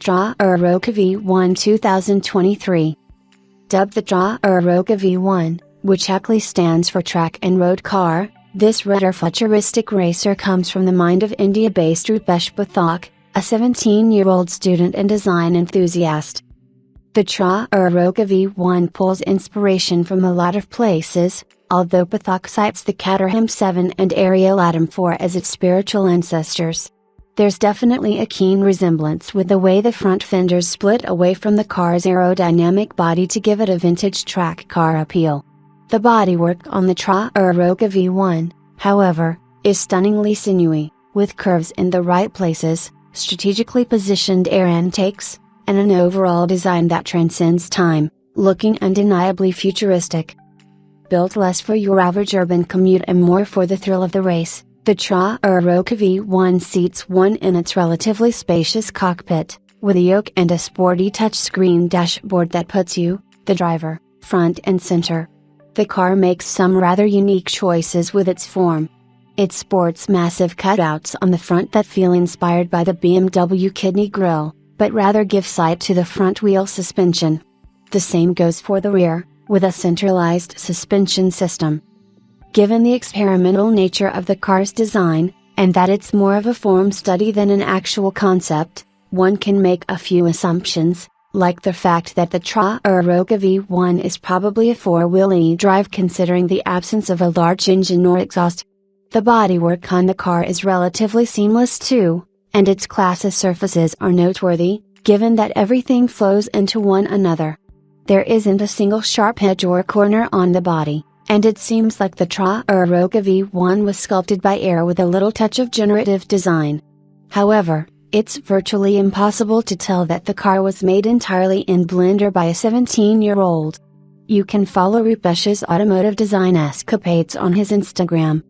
Traroca V1 2023. Dubbed the Traroca V1, which actually stands for Track and Road Car, this retro-futuristic racer comes from the mind of India-based Rupesh Pathak, a 17-year-old student and design enthusiast. The Traroca V1 pulls inspiration from a lot of places, although Pathak cites the Caterham 7 and Ariel Atom 4 as its spiritual ancestors. There's definitely a keen resemblance with the way the front fenders split away from the car's aerodynamic body to give it a vintage track car appeal. The bodywork on the Traroca V1, however, is stunningly sinewy, with curves in the right places, strategically positioned air intakes, and an overall design that transcends time, looking undeniably futuristic. Built less for your average urban commute and more for the thrill of the race, the Traroca V1 seats one in its relatively spacious cockpit, with a yoke and a sporty touchscreen dashboard that puts you, the driver, front and center. The car makes some rather unique choices with its form. It sports massive cutouts on the front that feel inspired by the BMW kidney grille, but rather give sight to the front wheel suspension. The same goes for the rear, with a centralized suspension system. Given the experimental nature of the car's design, and that it's more of a form study than an actual concept, one can make a few assumptions, like the fact that the Traroca V1 is probably a four-wheel e-drive considering the absence of a large engine or exhaust. The bodywork on the car is relatively seamless too, and its classic surfaces are noteworthy, given that everything flows into one another. There isn't a single sharp edge or corner on the body, and it seems like the Traroca V1 was sculpted by air with a little touch of generative design. However, it's virtually impossible to tell that the car was made entirely in Blender by a 17-year-old. You can follow Rupesh's automotive design escapades on his Instagram,